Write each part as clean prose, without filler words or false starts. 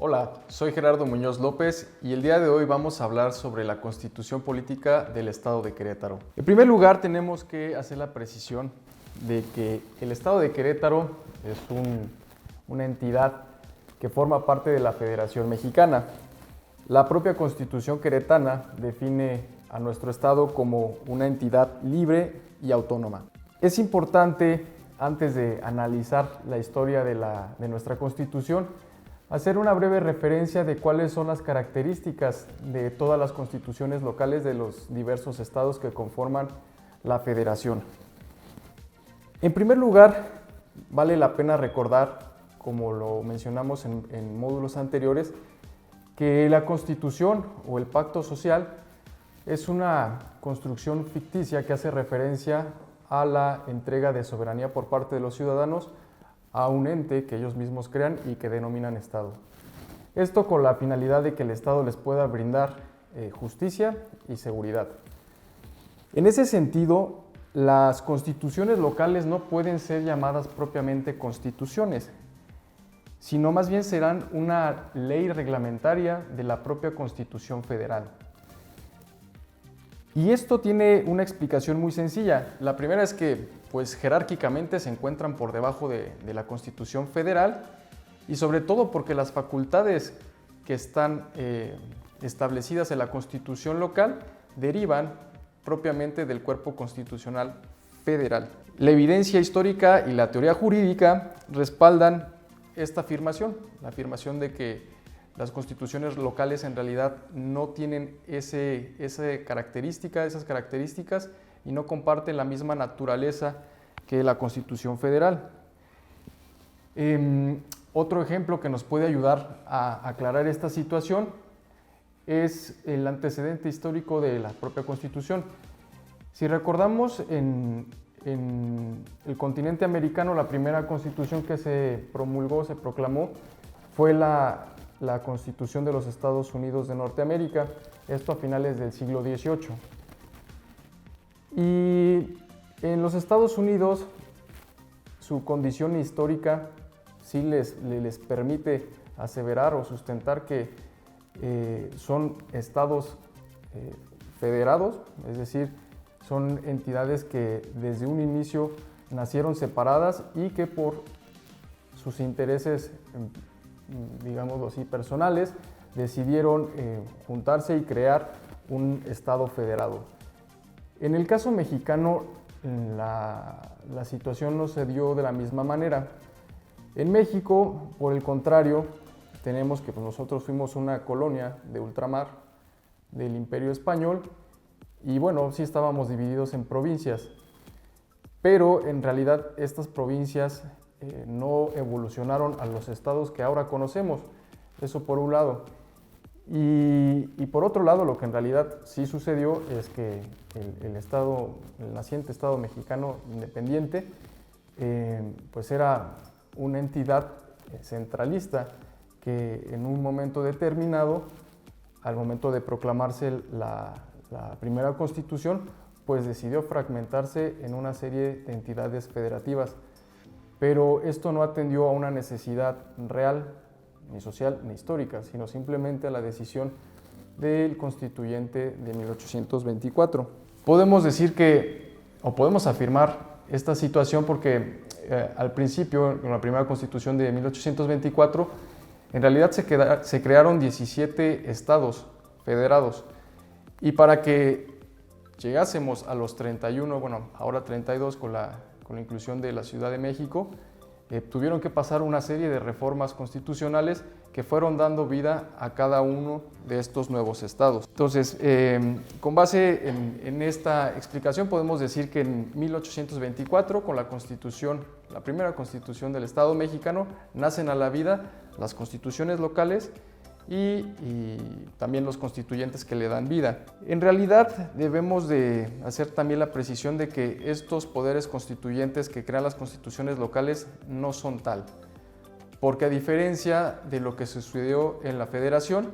Hola, soy Gerardo Muñoz López y el día de hoy vamos a hablar sobre la Constitución Política del Estado de Querétaro. En primer lugar, tenemos que hacer la precisión de que el Estado de Querétaro es una entidad que forma parte de la Federación Mexicana. La propia Constitución queretana define a nuestro Estado como una entidad libre y autónoma. Es importante, antes de analizar la historia de nuestra Constitución, hacer una breve referencia de cuáles son las características de todas las constituciones locales de los diversos estados que conforman la Federación. En primer lugar, vale la pena recordar, como lo mencionamos en módulos anteriores, que la Constitución o el Pacto Social es una construcción ficticia que hace referencia a la entrega de soberanía por parte de los ciudadanos a un ente que ellos mismos crean y que denominan Estado. Esto con la finalidad de que el Estado les pueda brindar justicia y seguridad. En ese sentido, las constituciones locales no pueden ser llamadas propiamente constituciones, sino más bien serán una ley reglamentaria de la propia Constitución Federal. Y esto tiene una explicación muy sencilla. La primera es que, jerárquicamente se encuentran por debajo de la Constitución Federal y sobre todo porque las facultades que están establecidas en la Constitución local derivan propiamente del cuerpo constitucional federal. La evidencia histórica y la teoría jurídica respaldan esta afirmación, la afirmación de que las constituciones locales en realidad no tienen esas características y no comparten la misma naturaleza que la Constitución Federal. Otro ejemplo que nos puede ayudar a aclarar esta situación es el antecedente histórico de la propia Constitución. Si recordamos, en el continente americano, la primera Constitución que se promulgó, se proclamó, fue la Constitución de los Estados Unidos de Norteamérica, esto a finales del siglo XVIII. Y en los Estados Unidos, su condición histórica sí les permite aseverar o sustentar que son estados federados, es decir, son entidades que desde un inicio nacieron separadas y que por sus intereses, digámoslo así, personales, decidieron juntarse y crear un estado federado. En el caso mexicano, la situación no se dio de la misma manera. En México, por el contrario, tenemos que nosotros fuimos una colonia de ultramar del Imperio Español y bueno, sí estábamos divididos en provincias, pero en realidad estas provincias no evolucionaron a los estados que ahora conocemos, eso por un lado. Y por otro lado, lo que en realidad sí sucedió es que el naciente Estado mexicano independiente, pues era una entidad centralista que en un momento determinado, al momento de proclamarse la primera Constitución, pues decidió fragmentarse en una serie de entidades federativas. Pero esto no atendió a una necesidad real, ni social, ni histórica, sino simplemente a la decisión del constituyente de 1824. Podemos decir o podemos afirmar esta situación porque al principio, con la primera Constitución de 1824, en realidad se crearon 17 estados federados. Y para que llegásemos a los 31, ahora 32 con la inclusión de la Ciudad de México, tuvieron que pasar una serie de reformas constitucionales que fueron dando vida a cada uno de estos nuevos estados. Entonces, con base en esta explicación podemos decir que en 1824, con la primera Constitución del Estado mexicano, nacen a la vida las constituciones locales y también los constituyentes que le dan vida. En realidad debemos de hacer también la precisión de que estos poderes constituyentes que crean las constituciones locales no son tal, porque a diferencia de lo que sucedió en la Federación,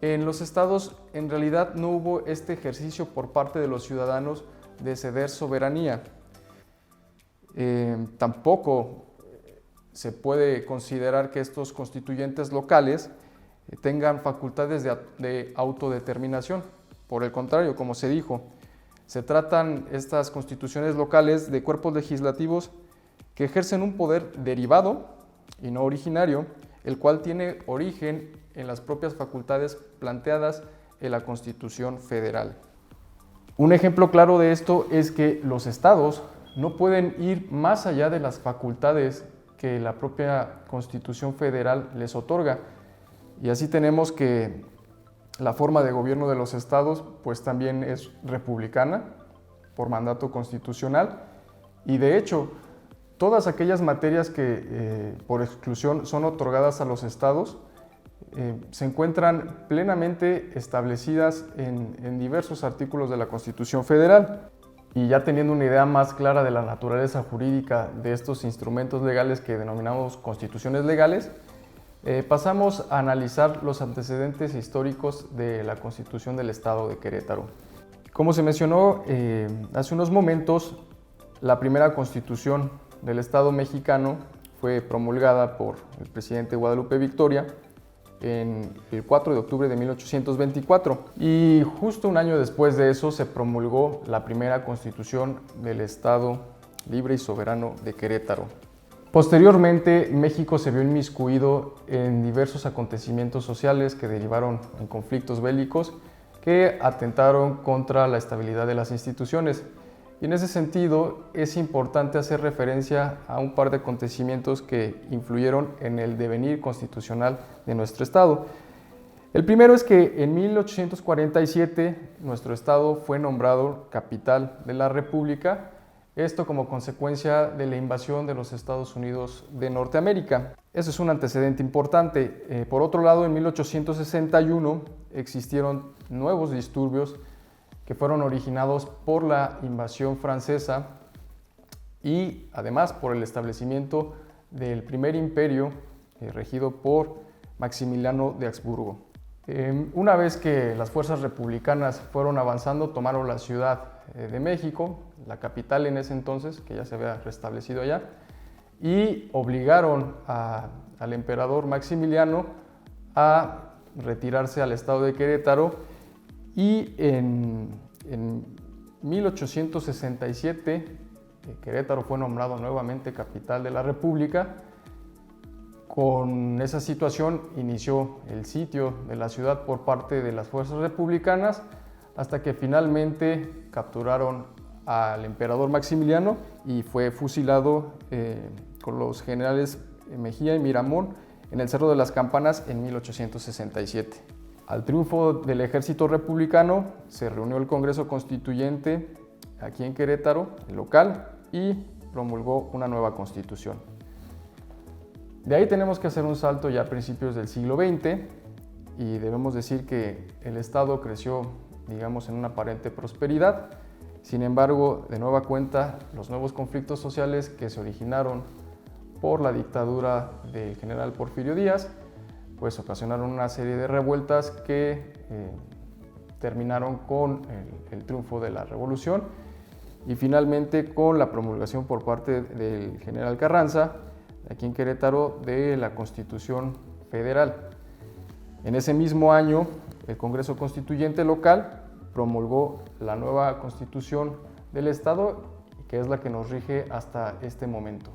en los estados en realidad no hubo este ejercicio por parte de los ciudadanos de ceder soberanía. Tampoco se puede considerar que estos constituyentes locales tengan facultades de autodeterminación. Por el contrario, como se dijo, se tratan estas constituciones locales de cuerpos legislativos que ejercen un poder derivado y no originario, el cual tiene origen en las propias facultades planteadas en la Constitución Federal. Un ejemplo claro de esto es que los estados no pueden ir más allá de las facultades que la propia Constitución Federal les otorga. Y así tenemos que la forma de gobierno de los estados pues también es republicana por mandato constitucional, y de hecho todas aquellas materias que por exclusión son otorgadas a los estados se encuentran plenamente establecidas en diversos artículos de la Constitución Federal. Y ya teniendo una idea más clara de la naturaleza jurídica de estos instrumentos legales que denominamos constituciones legales, pasamos a analizar los antecedentes históricos de la Constitución del Estado de Querétaro. Como se mencionó hace unos momentos, la primera Constitución del Estado mexicano fue promulgada por el presidente Guadalupe Victoria en el 4 de octubre de 1824, y justo un año después de eso se promulgó la primera Constitución del Estado Libre y Soberano de Querétaro. Posteriormente, México se vio inmiscuido en diversos acontecimientos sociales que derivaron en conflictos bélicos que atentaron contra la estabilidad de las instituciones. Y en ese sentido, es importante hacer referencia a un par de acontecimientos que influyeron en el devenir constitucional de nuestro Estado. El primero es que en 1847 nuestro Estado fue nombrado capital de la República, esto como consecuencia de la invasión de los Estados Unidos de Norteamérica. Eso es un antecedente importante. Por otro lado, en 1861 existieron nuevos disturbios que fueron originados por la invasión francesa y además por el establecimiento del primer imperio regido por Maximiliano de Habsburgo. Una vez que las fuerzas republicanas fueron avanzando, tomaron la Ciudad de México, la capital en ese entonces, que ya se había restablecido allá, y obligaron al emperador Maximiliano a retirarse al estado de Querétaro, y en 1867 Querétaro fue nombrado nuevamente capital de la República. Con esa situación inició el sitio de la ciudad por parte de las fuerzas republicanas, hasta que finalmente capturaron al emperador Maximiliano y fue fusilado con los generales Mejía y Miramón en el Cerro de las Campanas en 1867. Al triunfo del ejército republicano se reunió el Congreso Constituyente aquí en Querétaro, el local, y promulgó una nueva constitución. De ahí tenemos que hacer un salto ya a principios del siglo XX y debemos decir que el Estado creció, digamos, en una aparente prosperidad. Sin embargo, de nueva cuenta, los nuevos conflictos sociales que se originaron por la dictadura del general Porfirio Díaz pues ocasionaron una serie de revueltas que terminaron con el triunfo de la revolución y finalmente con la promulgación por parte del general Carranza, aquí en Querétaro, de la Constitución Federal. En ese mismo año, el Congreso Constituyente local promulgó la nueva Constitución del Estado, que es la que nos rige hasta este momento.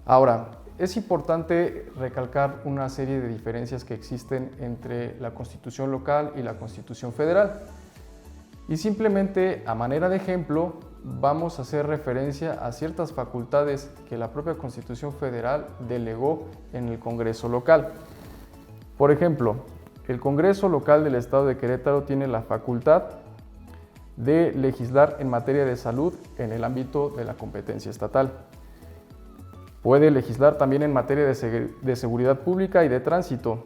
Ahora, es importante recalcar una serie de diferencias que existen entre la Constitución local y la Constitución federal. Y simplemente, a manera de ejemplo, vamos a hacer referencia a ciertas facultades que la propia Constitución Federal delegó en el Congreso local. Por ejemplo, el Congreso local del Estado de Querétaro tiene la facultad de legislar en materia de salud en el ámbito de la competencia estatal. Puede legislar también en materia de seguridad pública y de tránsito.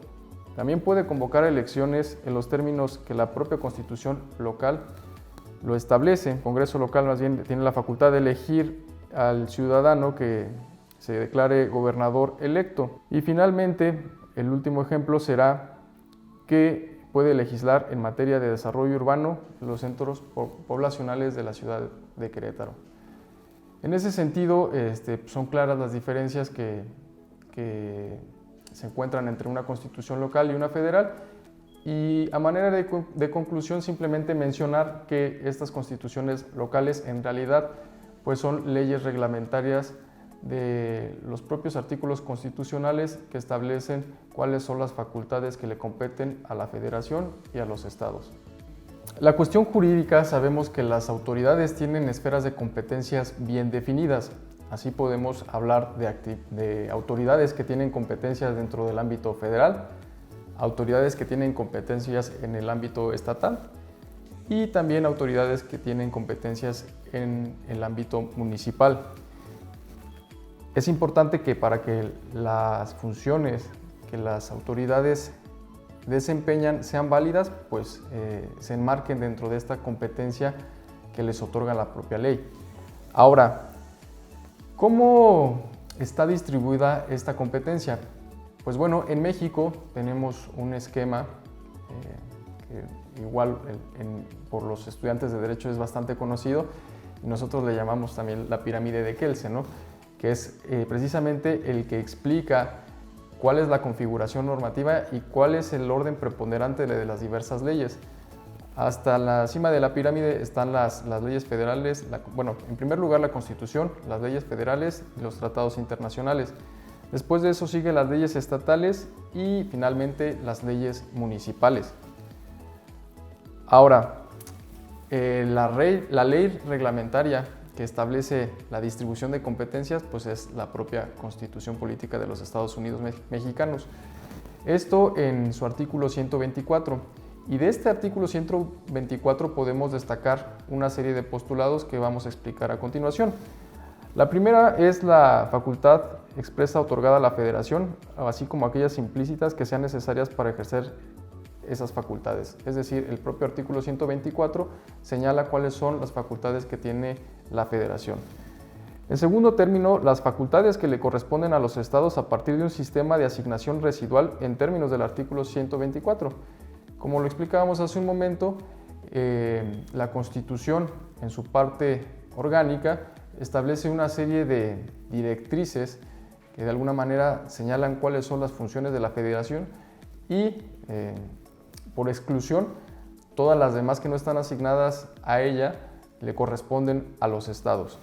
También puede convocar elecciones en los términos que la propia Constitución local lo establece. El Congreso local más bien tiene la facultad de elegir al ciudadano que se declare gobernador electo. Y finalmente, el último ejemplo será que puede legislar en materia de desarrollo urbano en los centros poblacionales de la ciudad de Querétaro. En ese sentido, son claras las diferencias que se encuentran entre una constitución local y una federal, y a manera de conclusión simplemente mencionar que estas constituciones locales en realidad pues son leyes reglamentarias de los propios artículos constitucionales que establecen cuáles son las facultades que le competen a la federación y a los estados. La cuestión jurídica, sabemos que las autoridades tienen esferas de competencias bien definidas. Así podemos hablar de autoridades que tienen competencias dentro del ámbito federal, autoridades que tienen competencias en el ámbito estatal y también autoridades que tienen competencias en el ámbito municipal. Es importante que para que las funciones que las autoridades desempeñan sean válidas, pues se enmarquen dentro de esta competencia que les otorga la propia ley. Ahora, ¿cómo está distribuida esta competencia? Pues bueno, en México tenemos un esquema que igual por los estudiantes de Derecho es bastante conocido, y nosotros le llamamos también la pirámide de Kelsen, ¿no? Que es precisamente el que explica cuál es la configuración normativa y cuál es el orden preponderante de las diversas leyes. Hasta la cima de la pirámide están las leyes federales, en primer lugar la Constitución, las leyes federales y los tratados internacionales. Después de eso siguen las leyes estatales y finalmente las leyes municipales. Ahora, la ley reglamentaria que establece la distribución de competencias, pues es la propia Constitución Política de los Estados Unidos Mexicanos. Esto en su artículo 124. Y de este artículo 124 podemos destacar una serie de postulados que vamos a explicar a continuación. La primera es la facultad expresa otorgada a la Federación, así como aquellas implícitas que sean necesarias para ejercer esas facultades. Es decir, el propio artículo 124 señala cuáles son las facultades que tiene la Federación. En segundo término, las facultades que le corresponden a los estados a partir de un sistema de asignación residual en términos del artículo 124. Como lo explicábamos hace un momento, la Constitución en su parte orgánica establece una serie de directrices que de alguna manera señalan cuáles son las funciones de la Federación y por exclusión, todas las demás que no están asignadas a ella le corresponden a los estados.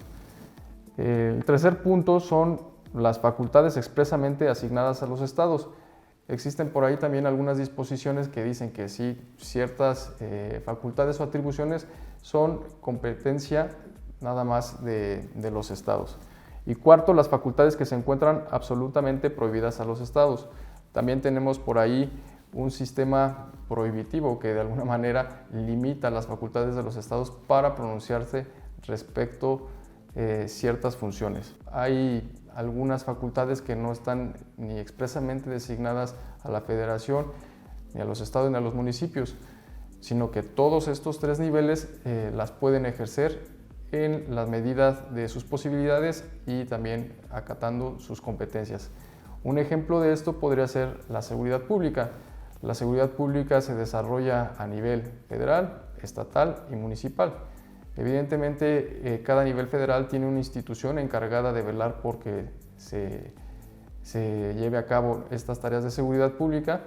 El tercer punto son las facultades expresamente asignadas a los estados. Existen por ahí también algunas disposiciones que dicen que sí, ciertas facultades o atribuciones son competencia nada más de los estados. Y cuarto, las facultades que se encuentran absolutamente prohibidas a los estados. También tenemos por ahí un sistema prohibitivo que de alguna manera limita las facultades de los estados para pronunciarse respecto a ciertas funciones. Hay algunas facultades que no están ni expresamente designadas a la Federación, ni a los estados, ni a los municipios, sino que todos estos tres niveles las pueden ejercer en las medidas de sus posibilidades y también acatando sus competencias. Un ejemplo de esto podría ser la seguridad pública. La seguridad pública se desarrolla a nivel federal, estatal y municipal. Evidentemente, cada nivel federal tiene una institución encargada de velar porque se lleve a cabo estas tareas de seguridad pública,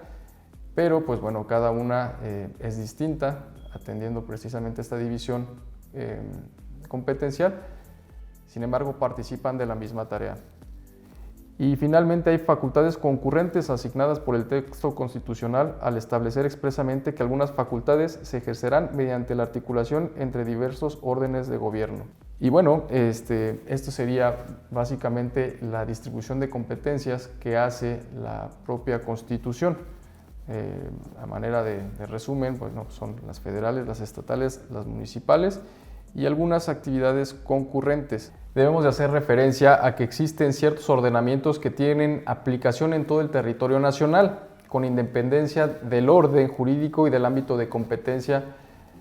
pero pues bueno, cada una es distinta, atendiendo precisamente esta división competencial. Sin embargo, participan de la misma tarea. Y finalmente hay facultades concurrentes asignadas por el texto constitucional al establecer expresamente que algunas facultades se ejercerán mediante la articulación entre diversos órdenes de gobierno. Y bueno, esto sería básicamente la distribución de competencias que hace la propia Constitución. A manera de resumen, pues, son las federales, las estatales, las municipales y algunas actividades concurrentes. Debemos de hacer referencia a que existen ciertos ordenamientos que tienen aplicación en todo el territorio nacional, con independencia del orden jurídico y del ámbito de competencia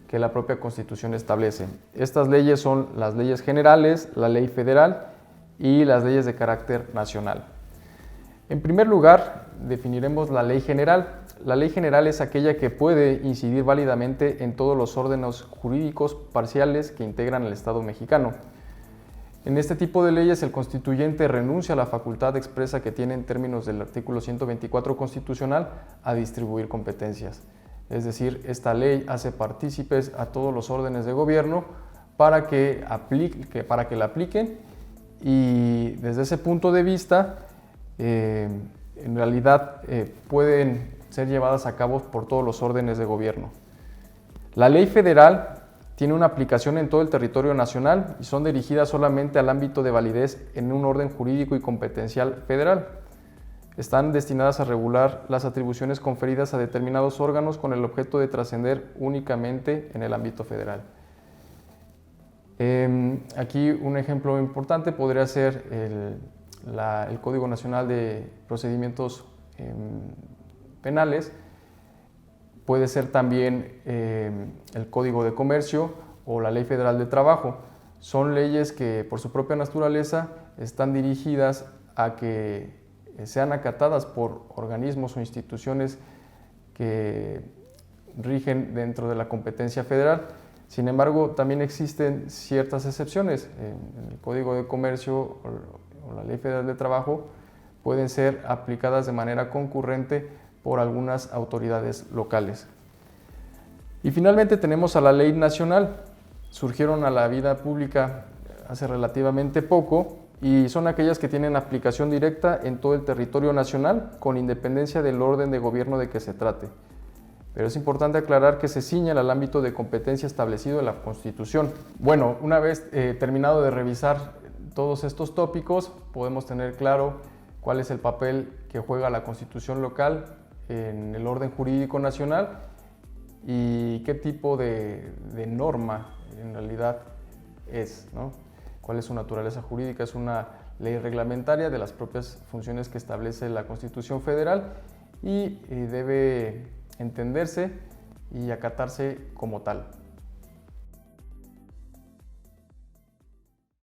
que la propia Constitución establece. Estas leyes son las leyes generales, la ley federal y las leyes de carácter nacional. En primer lugar, definiremos la ley general. La ley general es aquella que puede incidir válidamente en todos los órdenes jurídicos parciales que integran el Estado mexicano. En este tipo de leyes, el constituyente renuncia a la facultad expresa que tiene en términos del artículo 124 constitucional a distribuir competencias. Es decir, esta ley hace partícipes a todos los órdenes de gobierno para que la apliquen, y desde ese punto de vista, en realidad pueden ser llevadas a cabo por todos los órdenes de gobierno. La ley federal tiene una aplicación en todo el territorio nacional y son dirigidas solamente al ámbito de validez en un orden jurídico y competencial federal. Están destinadas a regular las atribuciones conferidas a determinados órganos con el objeto de trascender únicamente en el ámbito federal. Aquí un ejemplo importante podría ser el Código Nacional de Procedimientos Penales. Puede ser también el Código de Comercio o la Ley Federal de Trabajo. Son leyes que por su propia naturaleza están dirigidas a que sean acatadas por organismos o instituciones que rigen dentro de la competencia federal. Sin embargo, también existen ciertas excepciones. En el Código de Comercio o la Ley Federal de Trabajo pueden ser aplicadas de manera concurrente por algunas autoridades locales. Y finalmente tenemos a la ley nacional. Surgieron a la vida pública hace relativamente poco y son aquellas que tienen aplicación directa en todo el territorio nacional con independencia del orden de gobierno de que se trate. Pero es importante aclarar que se ciñen al ámbito de competencia establecido en la Constitución. Bueno, una vez terminado de revisar todos estos tópicos, podemos tener claro cuál es el papel que juega la Constitución local en el orden jurídico nacional y qué tipo de norma en realidad es, ¿no? Cuál es su naturaleza jurídica. Es una ley reglamentaria de las propias funciones que establece la Constitución Federal y debe entenderse y acatarse como tal.